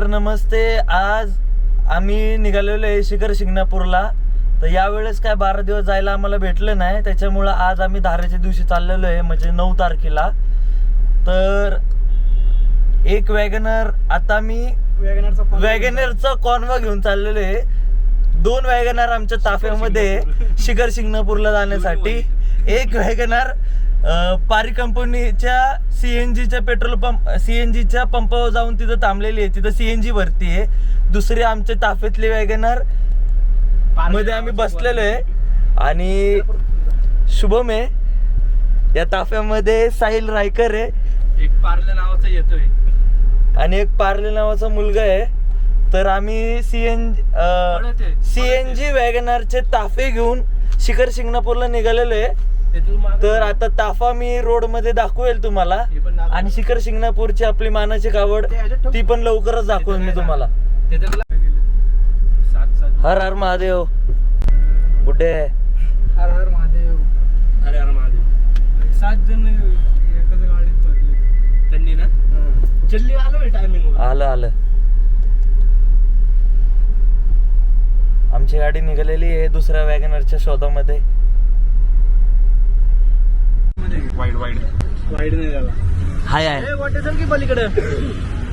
तर नमस्ते. आज आम्ही निघालेलो आहे शिखर शिंगणापूरला. तर यावेळेस काय 12 दिवस जायला आम्हाला भेटलं नाही, त्याच्यामुळं आज आम्ही धारेच्या दिवशी चाललेलो आहे, म्हणजे 9 तारखेला. तर एक वॅगनर, आता मी वॅगनरचा कॉन्वा घेऊन चाललेलो आहे. 2 वॅगनर आमच्या ताफ्यामध्ये शिखर शिंगणापूरला जाण्यासाठी. एक वॅगनर पारी कंपनीच्या सीएनजीच्या पेट्रोल पंप सीएनजीच्या पंपावर जाऊन तिथं थांबलेली आहे, तिथं सीएनजी भरती आहे. दुसरी आमच्या ताफ्यातली वॅगनर मध्ये आम्ही बसलेलो आहे आणि शुभम आहे. या ताफ्यामध्ये साहिल रायकर आहे, एक पार्ले नावाचा येतोय आणि एक पार्ले नावाचा मुलगा आहे. तर आम्ही सीएनजी वॅगनरचे ताफे घेऊन शिखर शिंगणापूरला निघालेलो आहे. तर आता ताफा मी रोड मध्ये दाखवेल तुम्हाला, आणि शिखर शिंगणापूरची आपली मानाची कावड ती पण लवकरच दाखवेल मी तुम्हाला. हर हर महादेव. बुड्डे हर हर महादेव. हर हर महादेव. 7 जण एकाच गाडीत भरले त्यांनी ना. जल्दी आलं टायमिंग आलं. आमची गाडी निघालेली आहे दुसऱ्या वॅगनरच्या शोधामध्ये. वाईड नाही झाला. हाय वाटे चल की पलीकडे.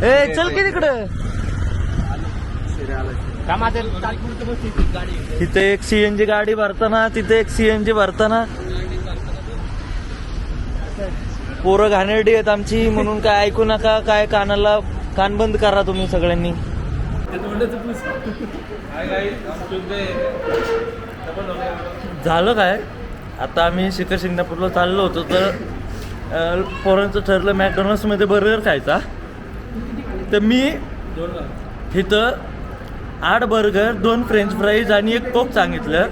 ए चल की तिकडं. तिथे एक सीएनजी गाडी भरताना, तिथे एक सीएनजी भरताना. पोरं घाणेरडी आहेत आमची, म्हणून काय ऐकू नका. काय कानाला कान बंद करा तुम्ही सगळ्यांनी. झालं काय, आता आम्ही शिखर शिंगणापूरला चाललो होतो. तर पोरांचं ठरलं मॅकडॉनल्ड्स मध्ये बर्गर खायचा. तर मी इथं 8 बर्गर, 2 फ्रेंच फ्राईज आणि 1 कोक सांगितलं.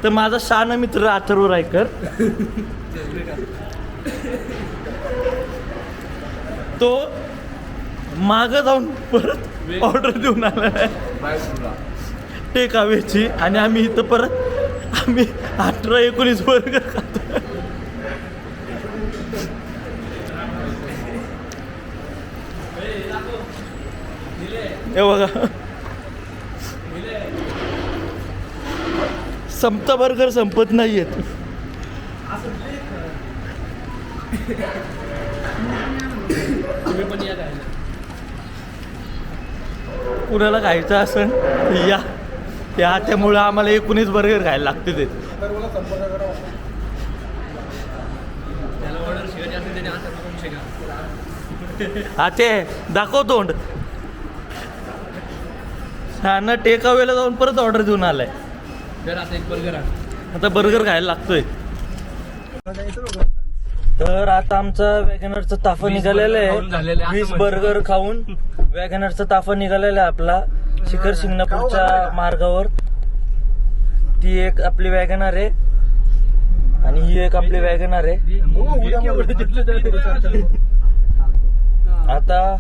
तर माझा शान मित्र अथर्व रायकर तो मागं जाऊन परत ऑर्डर देऊन आला टेक अवेची, आणि आम्ही इथं परत आम्ही 18-19 बर्गर खातो. हे बघा, संपता बर्गर संपत नाहीयेत. कुणाला खायचं असेल या त्यामुळं आम्हाला 19 बर्गर खायला लागते ते. हा ते दाखव तोंड. ना टेक अवेला जाऊन परत ऑर्डर देऊन आलाय. आता बर्गर खायला लागतोय. तर आता आमचा वॅगनरचा ताफा निघालेला आहे. 20 बर्गर खाऊन वॅगनरचा ताफा निघालेला आहे आपला शिखर शिंगणापूरच्या मार्गावर. ती एक आपली वॅगनर आहे आणि ही एक आपली वॅगनर आहे. आता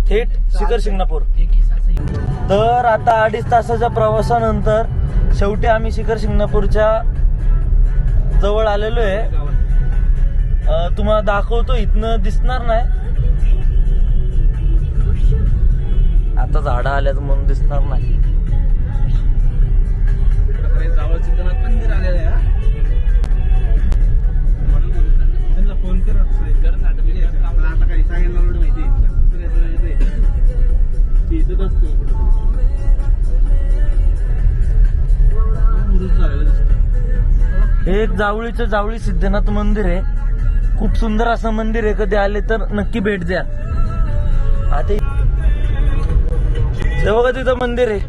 थेट शिखर शिंगणापूर. तर आता 2.5 तासाच्या प्रवासानंतर शेवटी आम्ही शिखर शिंगणापूरच्या जवळ आलेलो आहे. तुम्हाला दाखवतो, इथनं दिसणार नाही, आता झाडं आल्यात म्हणून दिसणार नाही. मंदिर आलेलं आहे त्यांना फोन कर. आता काही सांगायला माहिती इथं असतो. हे एक जावळी सिद्धनाथ मंदिर आहे. खूप सुंदर असं मंदिर आहे. कधी आले तर नक्की भेट द्या. आता बघा तिथं मंदिर आहे,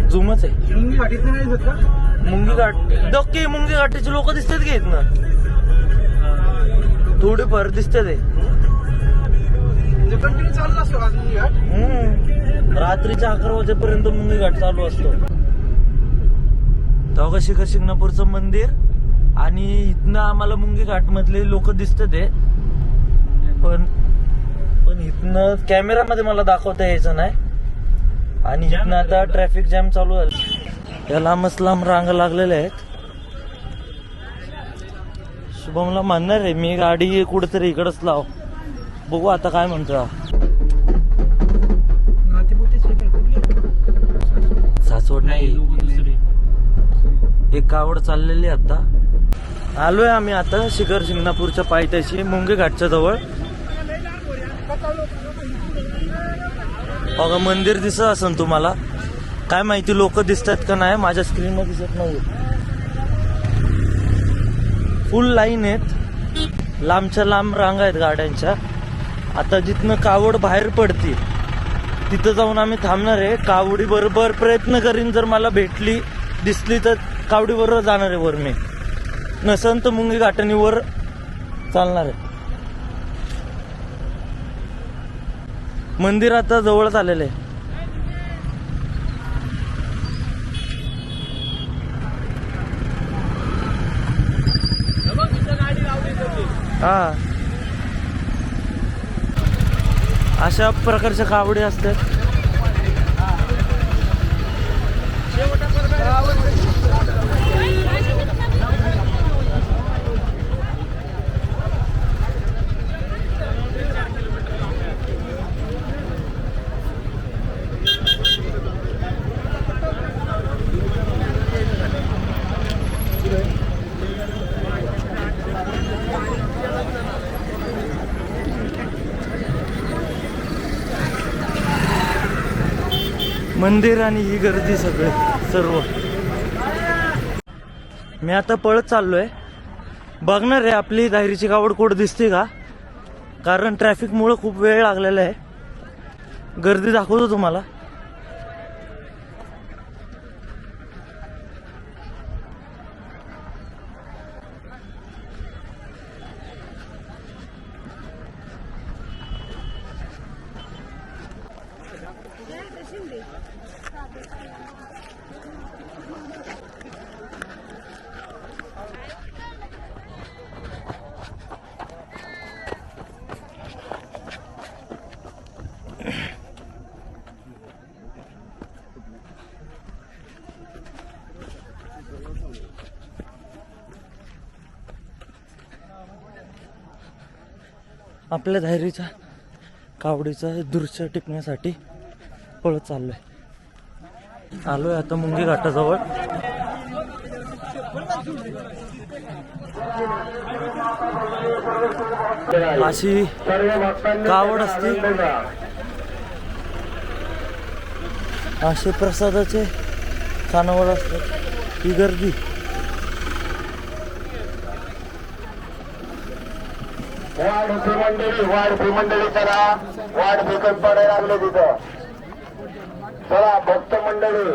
जुमच आहे. मुंगी घाटीचं नाही का? मुंगी घाट नक्की, मुंगी घाटीचे लोक दिसतात की इथनं थोडेफार दिसतात. कंटिन्यू चालला असतो आज मुंगी घाट. रात्रीच्या 11 वाजेपर्यंत मुंगी घाट चालू असतो. तेव्हा शिखर शिंगणापूरचं मंदिर, आणि इथनं आम्हाला मुंगी घाट मधले लोक दिसतात ते. पण इथनं कॅमेरामध्ये मला दाखवता यायचं नाही. आणि इथनं आता ट्रॅफिक जॅम चालू झालं. या लांबच लांब रांगा लागलेल्या आहेत. शुभमला म्हणणार आहे मी गाडी कुठेतरी इकडंच लाव, बघू आता काय म्हणतो. सासवड नाही, एक कावड चाललेली आता. आलोय आम्ही आता शिखर शिंगणापूरच्या पायथ्याशी मुंगे घाटच्या जवळ. बघा मंदिर दिसत असेल तुम्हाला. काय माहिती लोक दिसतात का नाही, माझ्या स्क्रीनवर दिसत नाही. फुल लाईन आहेत, लांबच्या लांब रांगा आहेत गाड्यांच्या. आता जिथनं कावड बाहेर पडते तिथं जाऊन आम्ही थांबणार आहे. कावडी बरोबर प्रयत्न करीन, जर मला भेटली दिसली तर कावडी बरोबर जाणार आहे वर. मी नसन तर मुंगी घाटानी वर चालणार आहे. मंदिर आता जवळच आलेलं आहे. हा, अशा प्रकारच्या कावडी असतात. मंदिर आणि ही गर्दी सगळे सर्व. मी आता पळत चाललोय. बघणार आहे आपली दायरीची कावड कुठं दिसते का, कारण ट्रॅफिकमुळे खूप वेळ लागलेला आहे. गर्दी दाखवतो तुम्हाला. आपल्या धायरीच्या कावडीचं दृश्य टिपण्यासाठी पळत चाललोय. आलोय आता मुंगी घाटाजवळ. अशी कावड असते, असे प्रसादाचे खानावळ असतात. ही गर्दी वाढ मंडळी चला, वाढ फेकत पडायला लागले तिथं. चला भक्त मंडळी.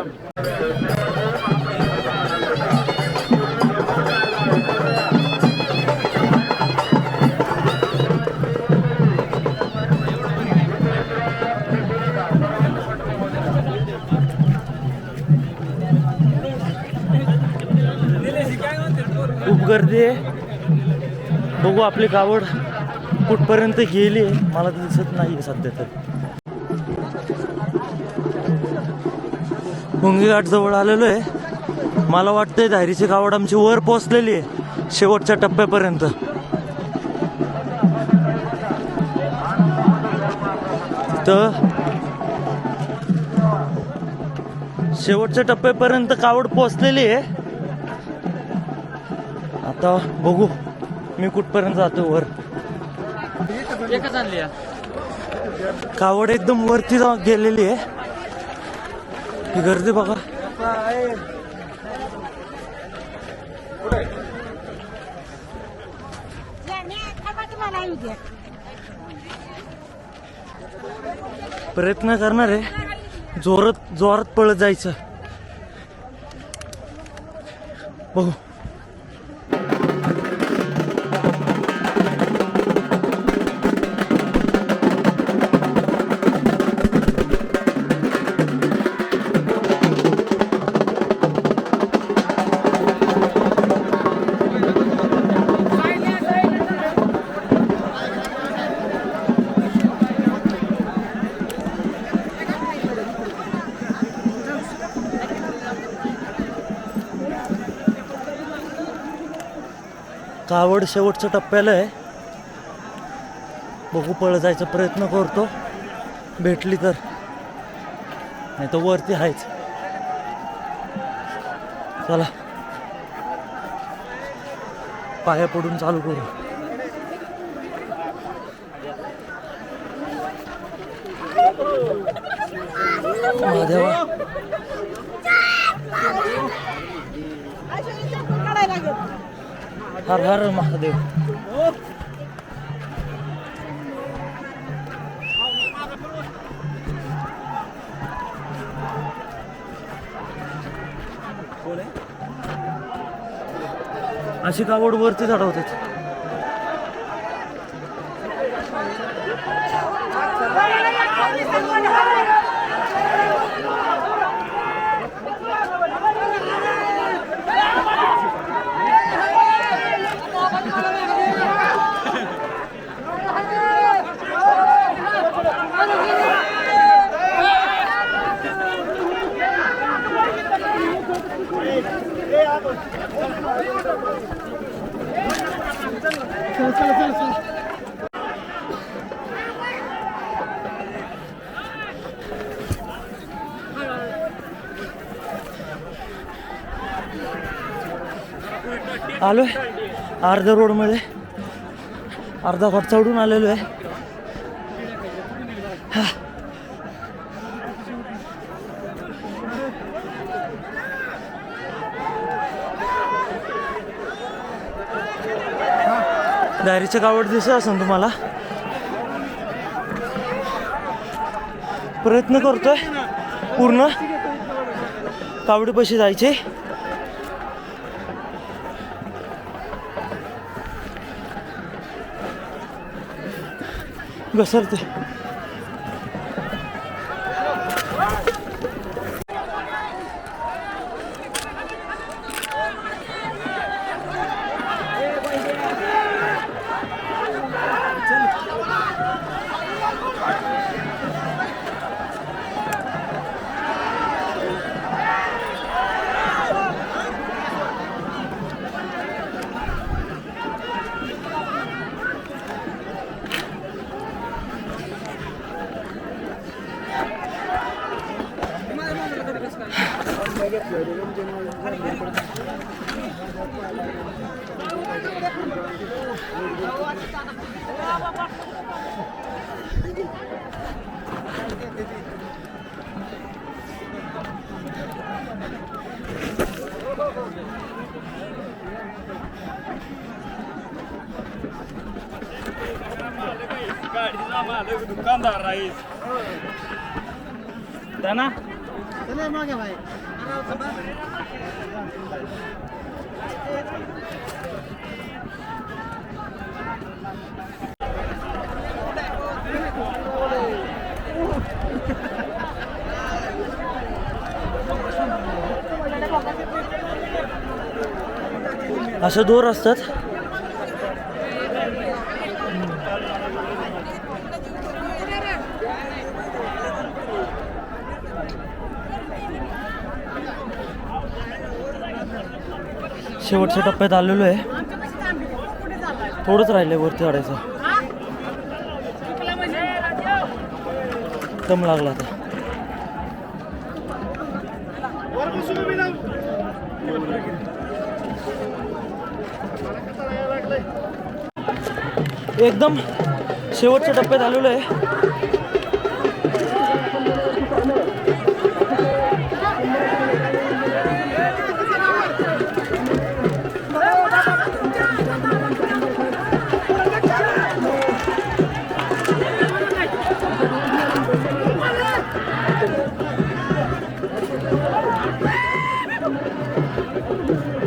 खूप गर्दी आहे. बघू आपली कावड कुठपर्यंत गेली आहे, मला तर दिसत नाही सध्या तर. मुंगी घाट जवळ आलेलो आहे. मला वाटतंय धायरीची कावड आमची वर पोहोचलेली आहे शेवटच्या टप्प्यापर्यंत. तर शेवटच्या टप्प्यापर्यंत कावड पोहोचलेली आहे. आता बघू मी कुठपर्यंत जातो वर. कावड एकदम वरती गेलेली आहे. ही गर्दी बघा. प्रयत्न करणार आहे जोरात पळत जायचं. बघू. कावड शेवटच्या टप्प्याला आहे. बघू, पळ जायचा प्रयत्न करतो, भेटली तर, नाही तर वरती आहेच. चला पाया पडून चालू करू. महादेवा, हर हर महादेव. अशी कावड वरती चढवतात. आलोय अर्ध्या रोडमध्ये, अर्धा फट चढून आलेलो आहे. दारीचं कावड दिसत असेल तुम्हाला. प्रयत्न करतोय पूर्ण कावडीपाशी जायचे. घसरते. दुकानदार राईस ना मागे भाई. असे दोर असतात. शेवटच्या टप्प्यात आलेलो आहे. थोडंच राहिलंय वरती चढायचं. दम लागला आता. एकदम शेवटच्या टप्प्यात आलेलो आहे.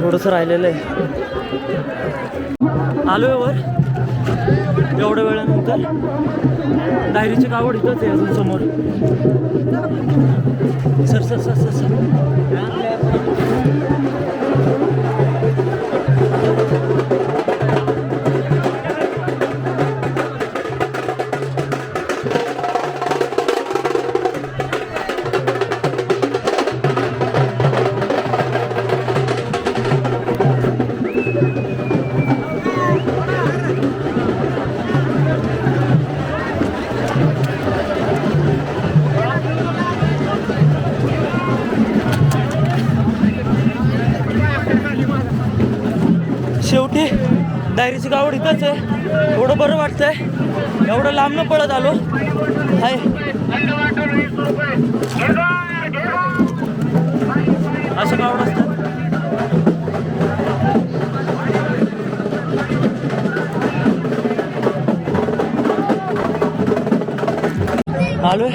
थोडंसं राहिलेलं आहे. आलोय वर एवढ्या वेळानंतर. डायरीची कावड इथंच आहे अजून समोर. Sir sir sir sir sir डायरीची गावड इथंच आहे. थोडं बरं वाटतंय, एवढं लांब न पळत आलो आहे. असं गावड असतं. आलोय,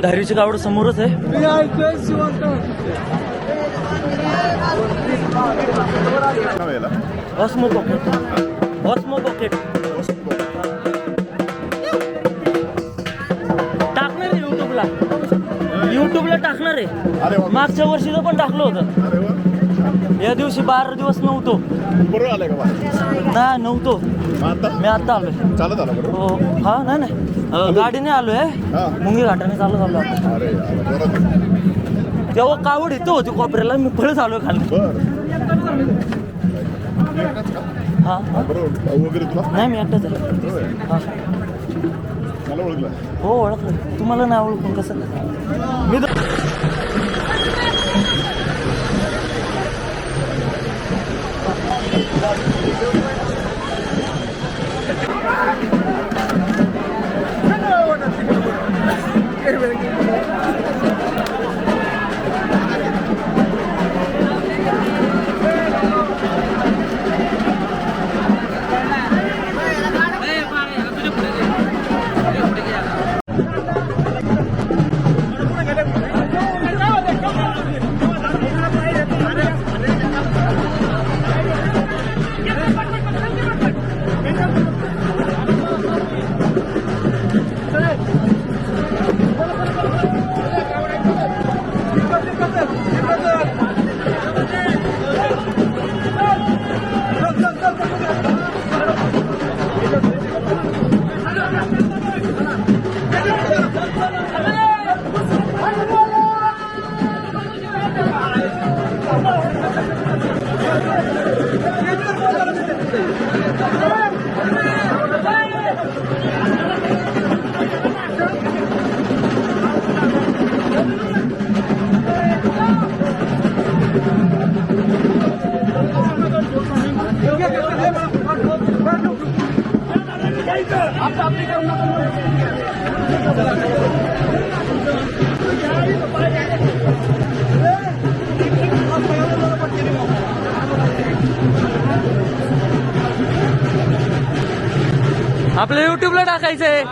धारीची गावड समोरच आहे. ऑस्मो पॉकेट, ऑस्मो पॉकेट टाकणार आहे युट्यूबला टाकणार आहे. मागच्या वर्षीचं पण टाकलं होतं. या दिवशी 12 दिवस नव्हतो. बरोबर आलाय का नाही नव्हतो, मी आता आलोय. चालत आला बरोबर. हो हा नाही गाडीने आलोय, मुंगी घाटाने चालत आलो. अरे बरोबर. तेव्हा कावड इथं होती कोपऱ्याला, मी पळत आलोय खाली. हा बरोबर वगैरे तुला नाही मी एकटाच आहे. हा मला ओळखलं. हो ओळखलं, तुम्हाला नाही ओळखून कसं मी आपल्या युट्यूबला टाकायचंय.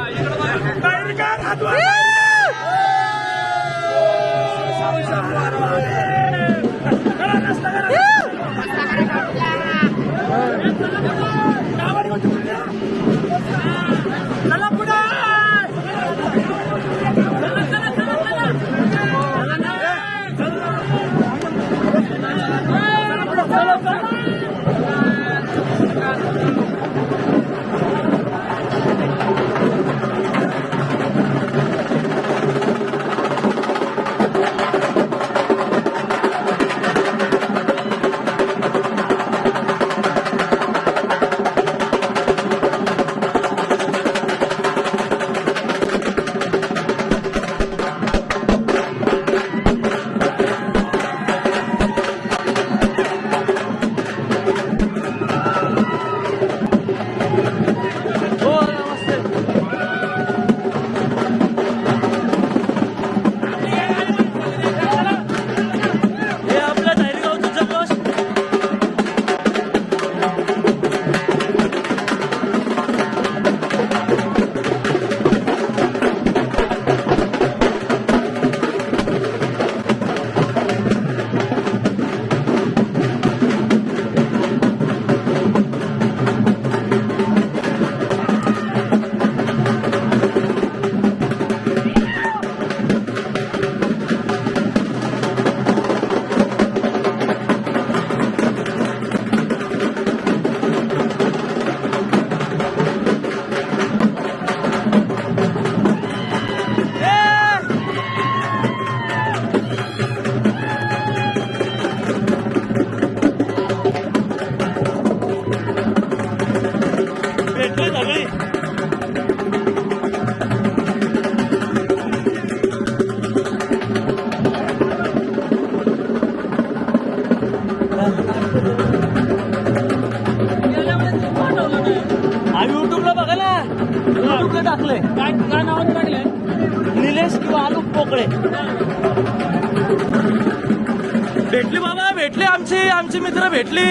टाकलंय काय नावानं टाकलंय? निलेश किंवा आलोक पोकळे. भेटली बाबा, भेटली आमची मित्र भेटली.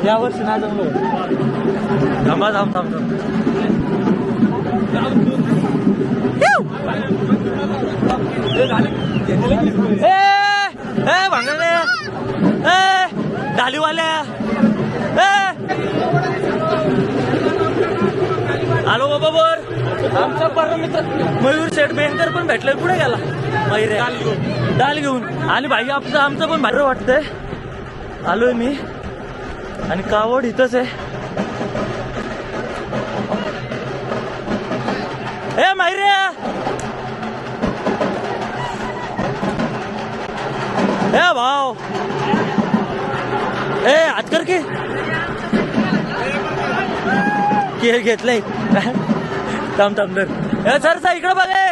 या वर्षी ना जमलो. थांबा थांब थांब थांब. भांगडे डालीवाल्या आलो बाबा बर. आमचा परम मित्र मयूर शेठ बेनकर पण भेटले. पुढे गेला मयूर डाल घेऊन. आणि भाई आमचं पण भारी वाटतंय. आलोय मी आणि कावड इथंच आहे. ए माहिरे ए भाऊ ए हातकर की केळ घेतलंय. थांब थांब ए सर इकडं बघे.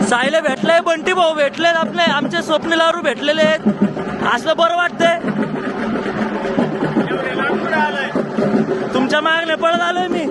साईला भेटलंय, बंटी भाऊ भेटले, आपले आमचे स्वप्नीलारू भेटलेले आहेत. असलं बरं वाटतंय. तुमच्या मागणे पळत आलोय मी.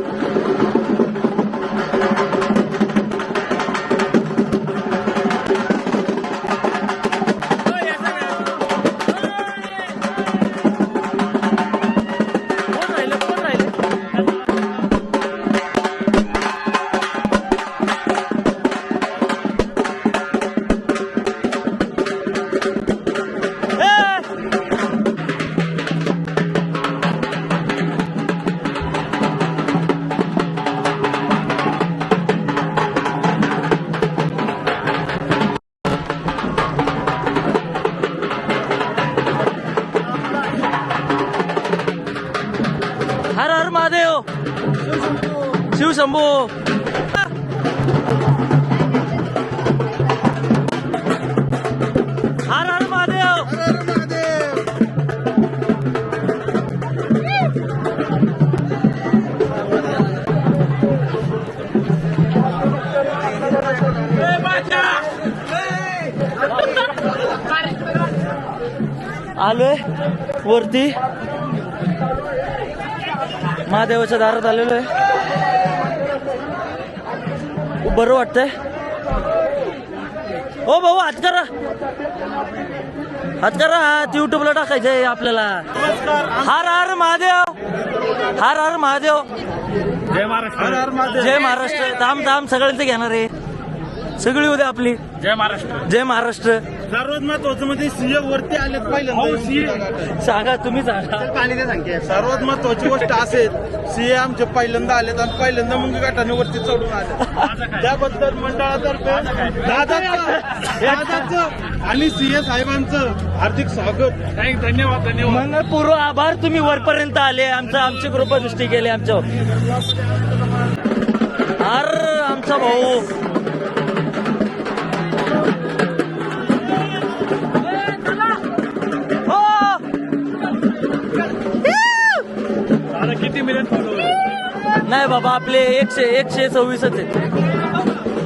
हर हर महादेव. शिव शंभू. हर हर महादेव. आलोय वरती महादेवाच्या दारात आलेलो आहे. बरं वाटतंय. ओ भाऊ हात करा, हात करा. हात युट्यूबला टाकायचंय आपल्याला. हर हर महादेव. हर हर महादेव. जय महाराष्ट्र. जय महाराष्ट्र. थांब थांब सगळ्यांचं घेणार आहे. सगळी उद्या आपली. जय महाराष्ट्र. जय महाराष्ट्र. सर्वात महत्वाचं म्हणजे सीए वरती आलेत पहिल्यांदा. सांगा तुम्ही सांगा. सर्वात महत्वाची गोष्ट असेल सीए आमचे पहिल्यांदा आलेत आणि पहिल्यांदा मुंगी गटाने वरती चढून आले. त्याबद्दल मंडळातर्फे दादाचं आणि सीए साहेबांचं हार्दिक स्वागत. धन्यवाद धन्यवाद. मनपूर्व आभार. तुम्ही वरपर्यंत आले. आमची कृपादृष्टी केली आमच्यावर. अरे आमचा भाऊ. किती मिनिट नाही बाबा आपले 126 आहेत.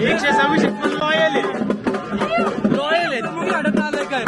126 लॉयल आहे. रॉयल आहेत. तुम्ही अडत आलाय काय?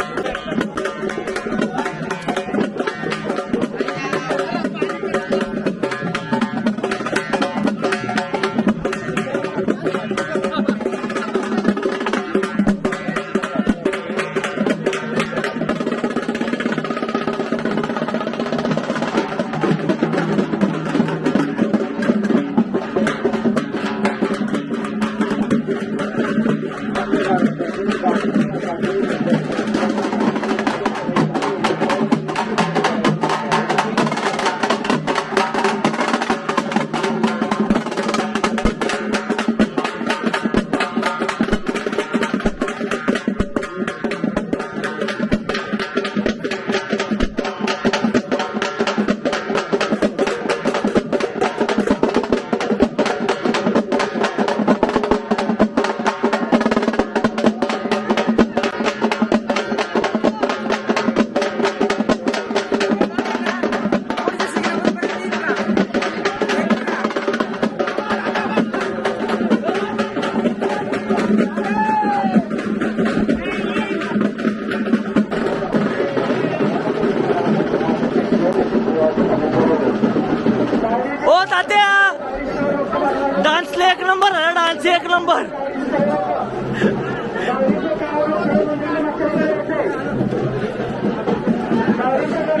नंबर.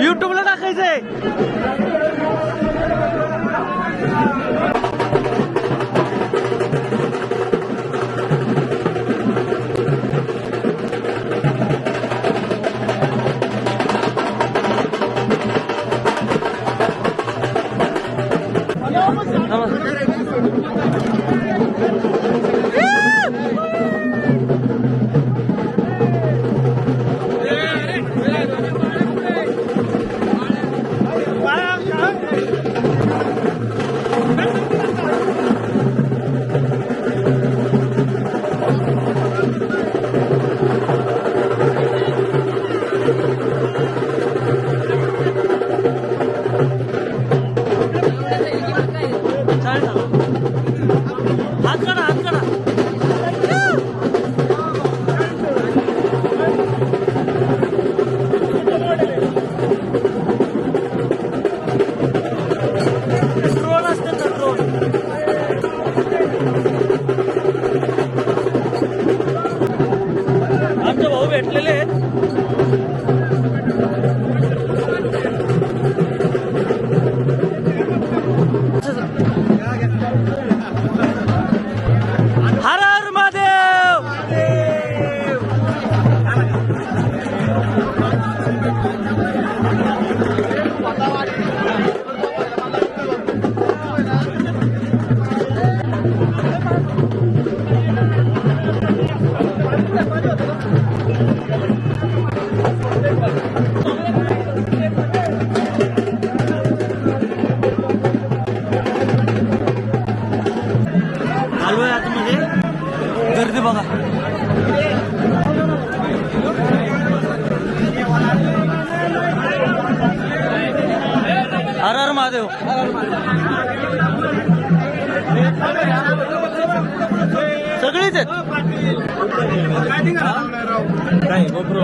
युट्यूबला टाकायचंय. हात काढा, हात काढा. ड्रोन असते ना, ड्रोन. आमचे भाऊ भेटलेले आहेत. हर हर महादेव. आलोय आतमध्ये. गर्दी बघा. हर हर महादेव. सगळीच आहेत. काय गोप्रो.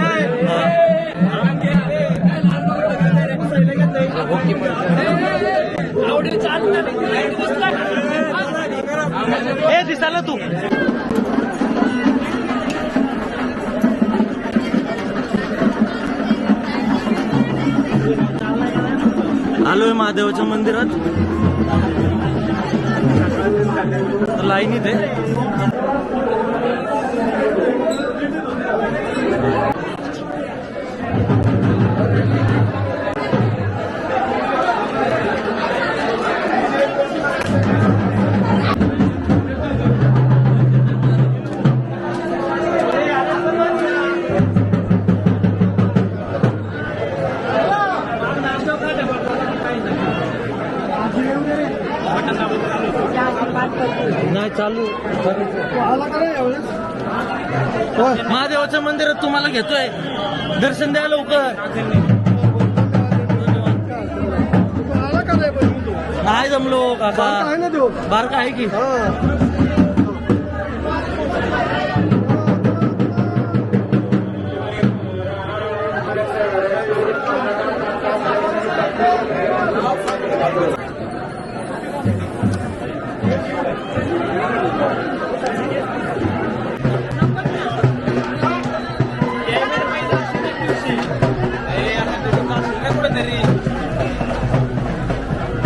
ए दिसायला तू. आलोय महादेवाच्या मंदिरात. लाईनीत आहे. नाही चालू. महादेवाच्या मंदिरात तुम्हाला घेतोय. दर्शन द्या लवकर. नाही जमलो काका. बारका आहे की.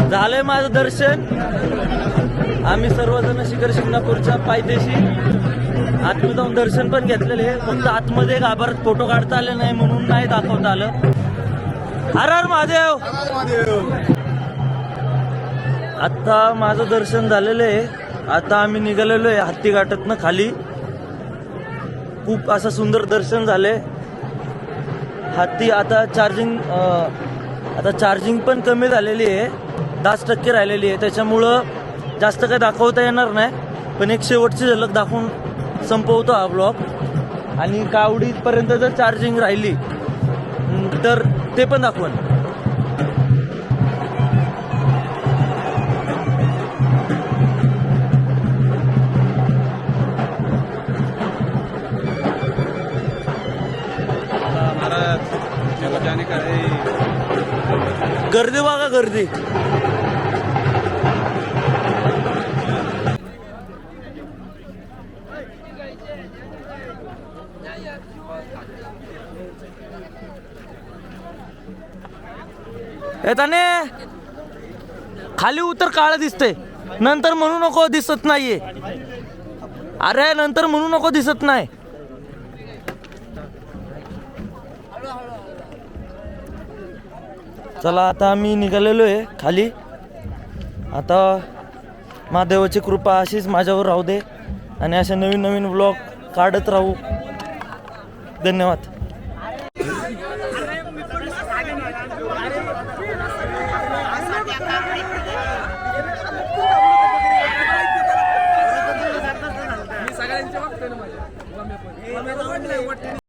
झालंय माझं दर्शन. आम्ही सर्वजण शिखर शिंगणापूरच्या पायथ्याशी आतमध्ये जाऊन दर्शन पण घेतलेले. फक्त आतमध्ये गाभारात फोटो काढता आले नाही म्हणून नाही दाखवता आलं. हर हर महादेव. आता माझं दर्शन झालेलं आहे. आता आम्ही निघालेलो आहे हत्ती घाटातनं खाली. खूप असं सुंदर दर्शन झालंय. हत्ती आता चार्जिंग पण कमी झालेली आहे. 10% राहिलेली आहे. त्याच्यामुळं जास्त काही दाखवता येणार नाही. पण एक शेवटची झलक दाखवून संपवतो हा ब्लॉग. आणि कावडीपर्यंत जर चार्जिंग राहिली तर ते पण दाखवून. गर्दी बघा गर्दी. येताने खाली उतर, काळं दिसतंय. नंतर म्हणू नको दिसत नाहीये. अरे नंतर म्हणू नको दिसत नाही. चला आता आम्ही निघालेलो आहे खाली. आता महादेवाची कृपा अशीच माझ्यावर राहू दे आणि असे नवीन नवीन व्लॉग काढत राहू. धन्यवाद.